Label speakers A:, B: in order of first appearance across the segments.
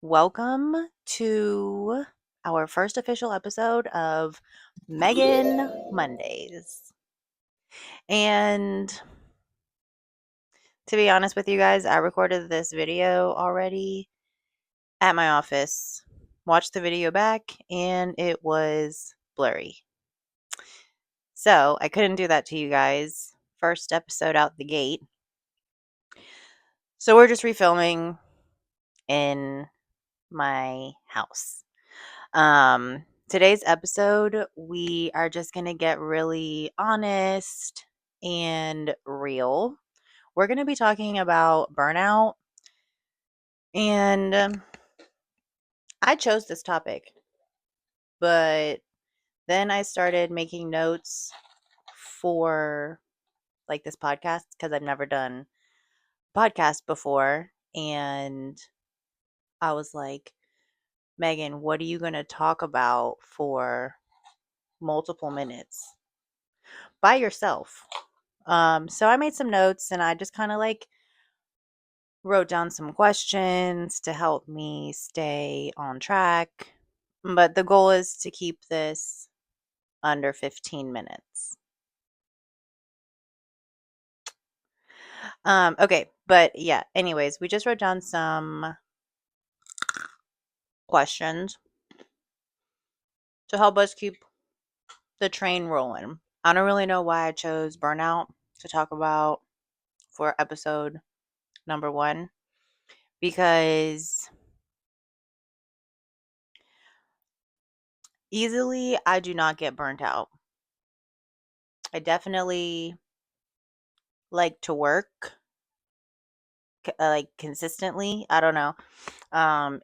A: Welcome to our first official episode of Megan Mondays. And to be honest with you guys, I recorded this video already at my office, watched the video back, and it was blurry. So I couldn't do that to you guys. First episode out the gate. So we're just refilming in my house. Today's episode, we are just going to get really honest and real. We're going to be talking about burnout. And I chose this topic, but then I started making notes for like this podcast because I've never done podcast before. And I was like, Megan, what are you going to talk about for multiple minutes by yourself? So I made some notes and I just kind of like wrote down some questions to help me stay on track. But the goal is to keep this under 15 minutes. Okay, but yeah, anyways, we just wrote down some questions to help us keep the train rolling. I don't really know why I chose burnout to talk about for episode number 1 because easily I do not get burnt out. I definitely like to work like consistently. I don't know.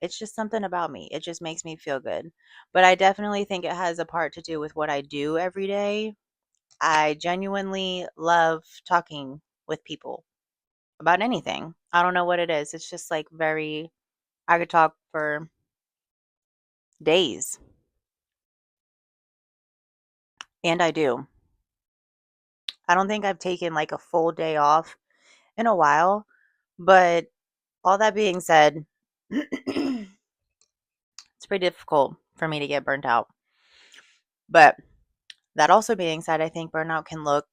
A: It's just something about me. It just makes me feel good. But I definitely think it has a part to do with what I do every day. I genuinely love talking with people about anything. I don't know what it is. It's just like very I could talk for days. And I do. I don't think I've taken like a full day off in a while, but all that being said, it's pretty difficult for me to get burnt out. But that also being said, I think burnout can look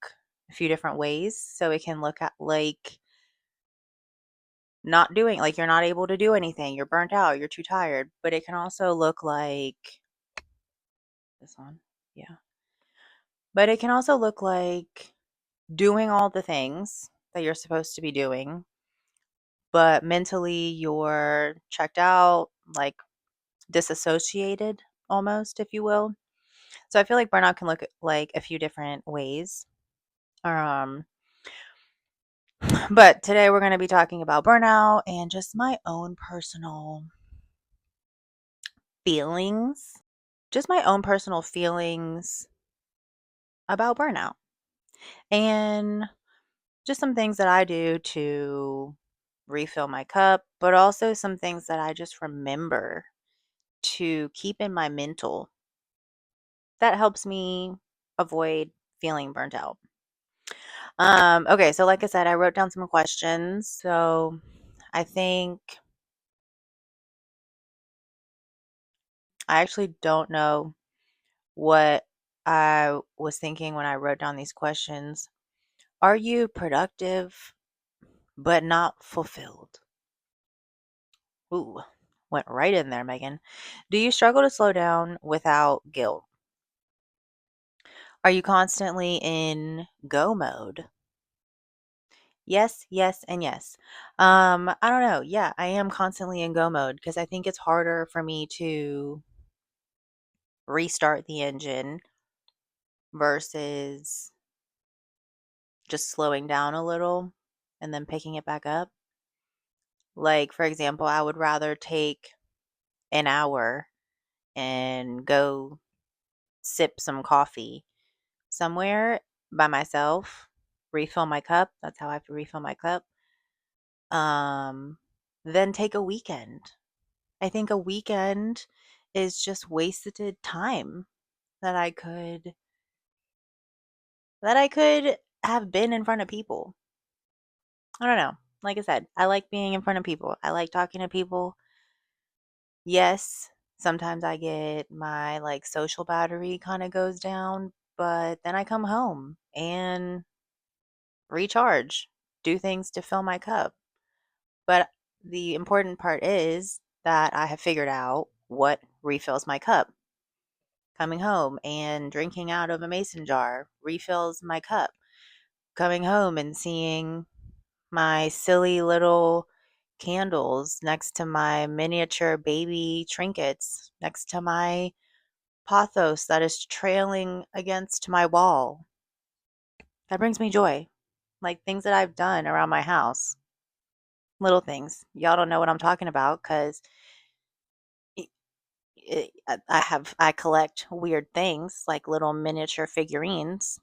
A: a few different ways. So it can look at like not doing, like you're not able to do anything, you're burnt out, you're too tired. But it can also look like this one. Yeah. But it can also look like doing all the things that you're supposed to be doing, but mentally you're checked out, like disassociated almost, if you will. So I feel like burnout can look like a few different ways. Um, but today we're going to be talking about burnout and just my own personal feelings, just my own personal feelings about burnout and just some things that I do to refill my cup, but also some things that I just remember to keep in my mental that helps me avoid feeling burnt out. Okay, so like I said, I wrote down some questions. So I think I actually don't know what I was thinking when I wrote down these questions. Are you productive but not fulfilled? Ooh, went right in there, Megan. Do you struggle to slow down without guilt? Are you constantly in go mode? Yes, yes, and yes. I don't know. Yeah, I am constantly in go mode because I think it's harder for me to restart the engine versus just slowing down a little and then picking it back up. Like, for example, I would rather take an hour and go sip some coffee somewhere by myself, refill my cup. That's how I have to refill my cup. Um, then take a weekend. I think a weekend is just wasted time that I could have been in front of people. I don't know. Like I said, I like being in front of people. I like talking to people. Yes, sometimes I get my like social battery kind of goes down, but then I come home and recharge, do things to fill my cup. But the important part is that I have figured out what refills my cup. Coming home and drinking out of a mason jar refills my cup. Coming home and seeing my silly little candles next to my miniature baby trinkets, next to my pothos that is trailing against my wall. That brings me joy. Like things that I've done around my house, little things. Y'all don't know what I'm talking about because I collect weird things like little miniature figurines.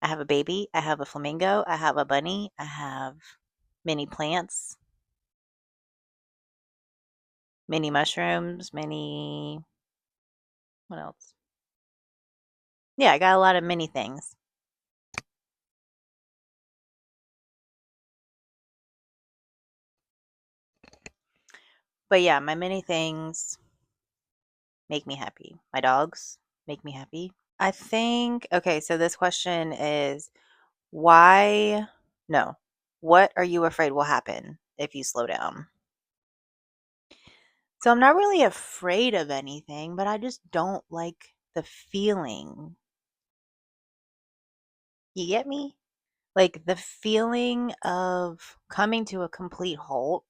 A: I have a baby, I have a flamingo, I have a bunny, I have mini plants, mini mushrooms, mini what else? Yeah, I got a lot of mini things. But yeah, my mini things make me happy. My dogs make me happy. I think okay, so this question is why no. What are you afraid will happen if you slow down? So I'm not really afraid of anything, but I just don't like the feeling. You get me? Like the feeling of coming to a complete halt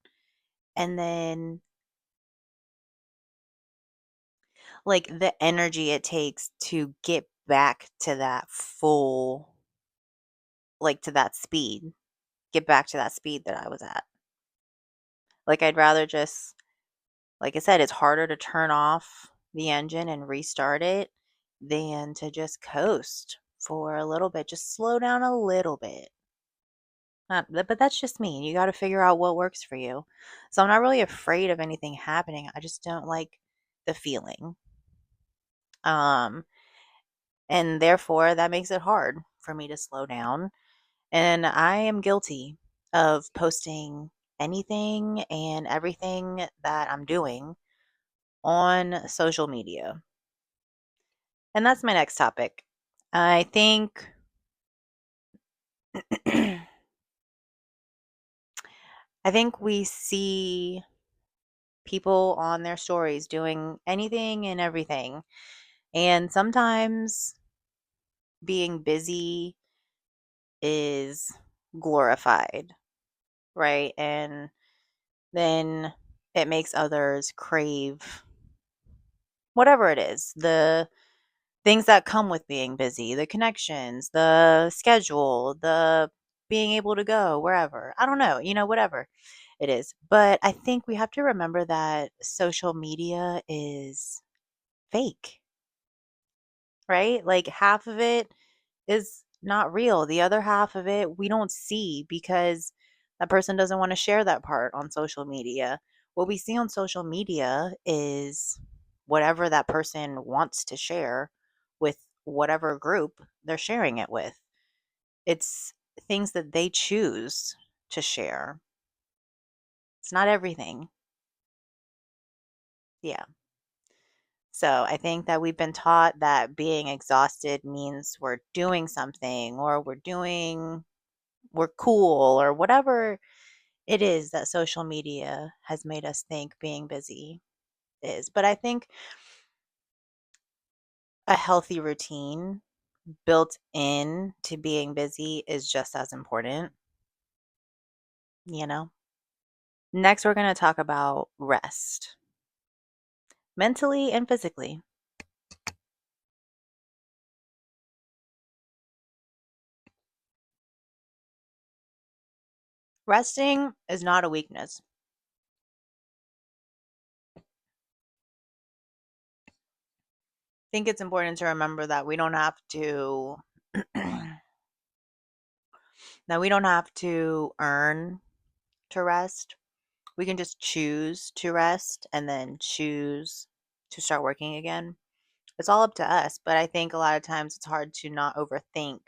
A: and then like the energy it takes to get back to that full like to that speed, get back to that speed that I was at. Like I'd rather just like I said, it's harder to turn off the engine and restart it than to just coast for a little bit. Just slow down a little bit. Not, but that's just me. You got to figure out what works for you. So I'm not really afraid of anything happening. I just don't like the feeling. Um, and therefore that makes it hard for me to slow down. And I am guilty of posting anything and everything that I'm doing on social media. And that's my next topic. I think I think we see people on their stories doing anything and everything. And sometimes being busy is glorified, right? And then it makes others crave whatever it is, the things that come with being busy, the connections, the schedule, the being able to go wherever. I don't know, whatever it is. But I think we have to remember that social media is fake, right? Like half of it is not real. The other half of it we don't see because that person doesn't want to share that part on social media. What we see on social media is whatever that person wants to share with whatever group they're sharing it with. It's things that they choose to share. It's not everything. Yeah. So I think that we've been taught that being exhausted means we're doing something or we're cool or whatever it is that social media has made us think being busy is. But I think a healthy routine built in to being busy is just as important, you know? Next, we're going to talk about rest, mentally and physically. Resting is not a weakness. I think it's important to remember that we don't have to earn to rest. We can just choose to rest and then choose to start working again. It's all up to us, but I think a lot of times it's hard to not overthink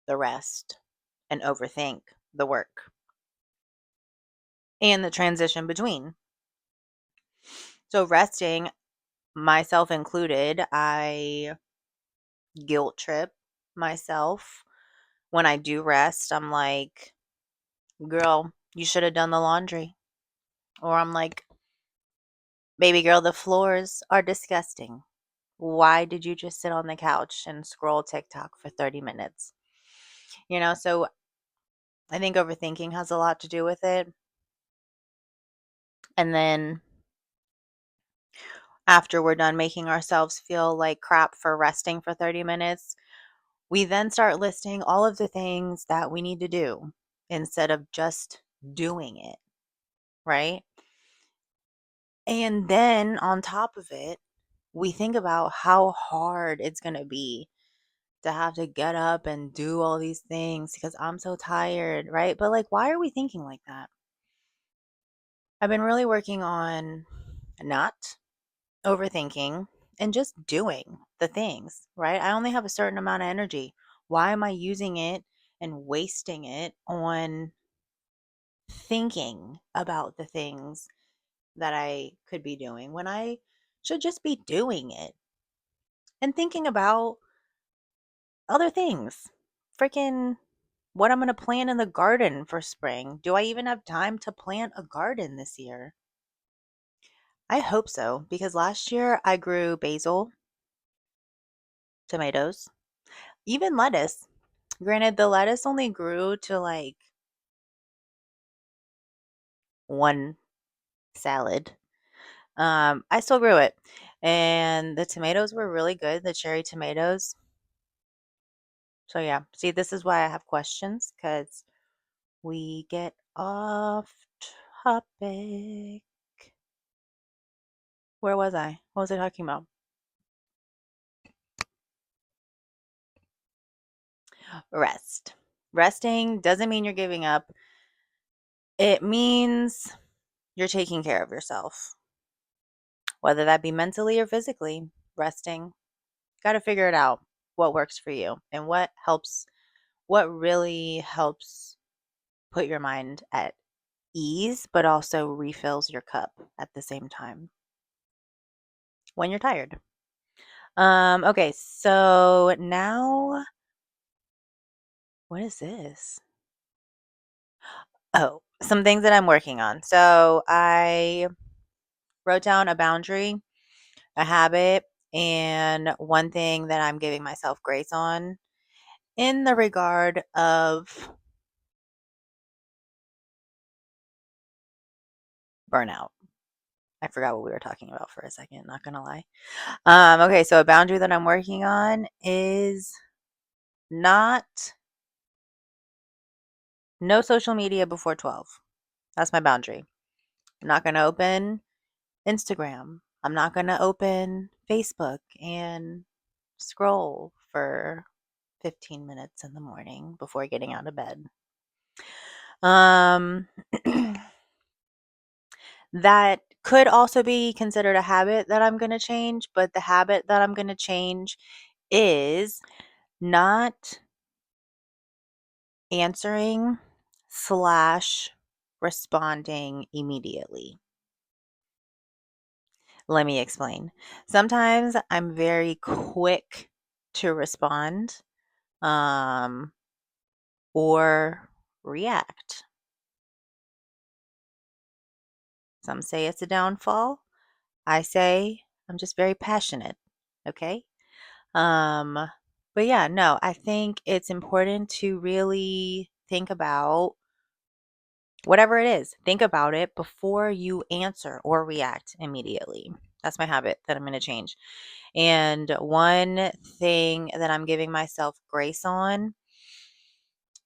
A: the rest and overthink the work and the transition between. So resting, myself included, I guilt trip myself. When I do rest, I'm like, girl, you should have done the laundry. Or I'm like, baby girl, the floors are disgusting. Why did you just sit on the couch and scroll TikTok for 30 minutes? So I think overthinking has a lot to do with it. And then after we're done making ourselves feel like crap for resting for 30 minutes, we then start listing all of the things that we need to do instead of just doing it, right? And then on top of it, we think about how hard it's going to be to have to get up and do all these things because I'm so tired, right? But like, why are we thinking like that? I've been really working on not overthinking and just doing the things, right? I only have a certain amount of energy. Why am I using it and wasting it on thinking about the things that I could be doing when I should just be doing it and thinking about other things? Freaking what I'm going to plant in the garden for spring. Do I even have time to plant a garden this year? I hope so, because last year I grew basil, tomatoes, even lettuce. Granted, the lettuce only grew to like one salad. I still grew it. And the tomatoes were really good, the cherry tomatoes. So yeah, see, this is why I have questions, because we get off topic. Where was I? What was I talking about? Rest. Resting doesn't mean you're giving up. It means you're taking care of yourself, whether that be mentally or physically. Resting. Got to figure it out what works for you and what really helps put your mind at ease, but also refills your cup at the same time when you're tired. Okay, so now what is this? Oh, some things that I'm working on. So I wrote down a boundary, a habit, and one thing that I'm giving myself grace on in the regard of burnout. I forgot what we were talking about for a second, not gonna lie. Okay, so a boundary that I'm working on is not no social media before 12. That's my boundary. I'm not gonna open Instagram. I'm not gonna open Facebook and scroll for 15 minutes in the morning before getting out of bed. Um, that could also be considered a habit that I'm going to change, but the habit that I'm going to change is not answering slash responding immediately. Let me explain. Sometimes I'm very quick to respond, um, or react. Some say it's a downfall. I say I'm just very passionate. Okay. Um, but yeah, no, I think it's important to really think about whatever it is. Think about it before you answer or react immediately. That's my habit that I'm going to change. And one thing that I'm giving myself grace on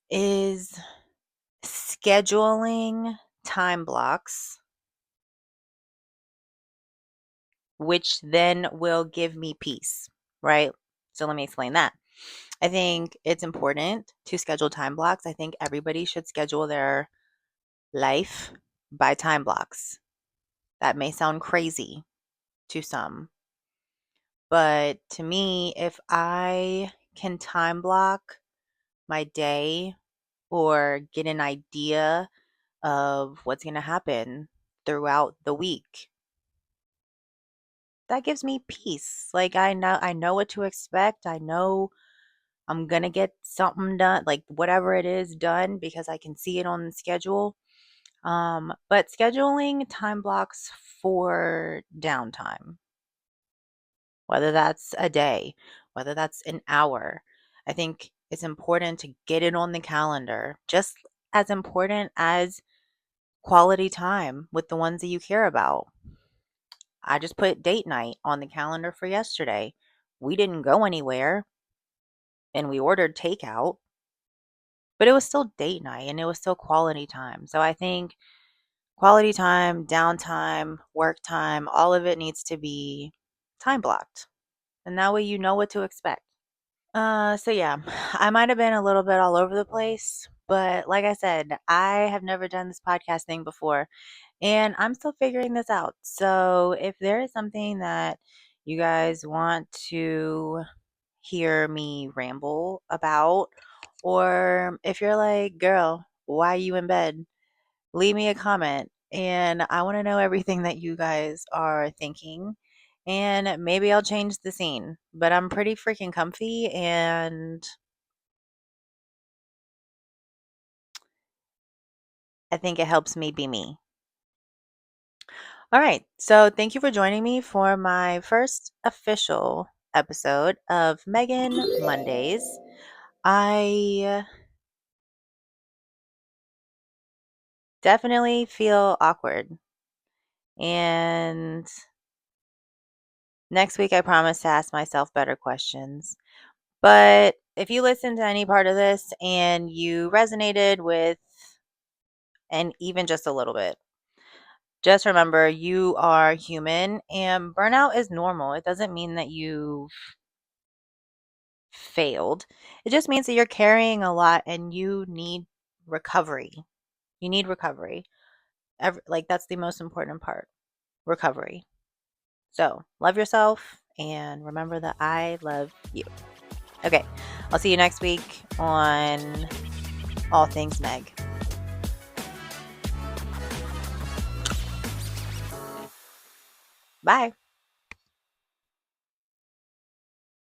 A: is scheduling time blocks, which then will give me peace, right? So let me explain that. I think it's important to schedule time blocks. I think everybody should schedule their life by time blocks. That may sound crazy to some, but to me, if I can time block my day or get an idea of what's going to happen throughout the week, that gives me peace. Like I know what to expect. I know I'm going to get something done, like whatever it is done because I can see it on the schedule. But scheduling time blocks for downtime, whether that's a day, whether that's an hour, I think it's important to get it on the calendar, just as important as quality time with the ones that you care about. I just put date night on the calendar for yesterday. We didn't go anywhere and we ordered takeout, but it was still date night and it was still quality time. So I think quality time, downtime, work time, all of it needs to be time blocked. And that way you know what to expect. So yeah, I might have been a little bit all over the place, but like I said, I have never done this podcast thing before and I'm still figuring this out. So if there is something that you guys want to hear me ramble about, or if you're like, girl, why are you in bed? Leave me a comment. And I want to know everything that you guys are thinking. And maybe I'll change the scene. But I'm pretty freaking comfy and I think it helps me be me. All right. So thank you for joining me for my first official episode of Megan Mondays. I definitely feel awkward. And next week, I promise to ask myself better questions. But if you listen to any part of this and you resonated with, and even just a little bit, just remember you are human and burnout is normal. It doesn't mean that you failed. It just means that you're carrying a lot and you need recovery. You need recovery. Like, that's the most important part, recovery. So, love yourself and remember that I love you. Okay, I'll see you next week on All Things Meg. Bye.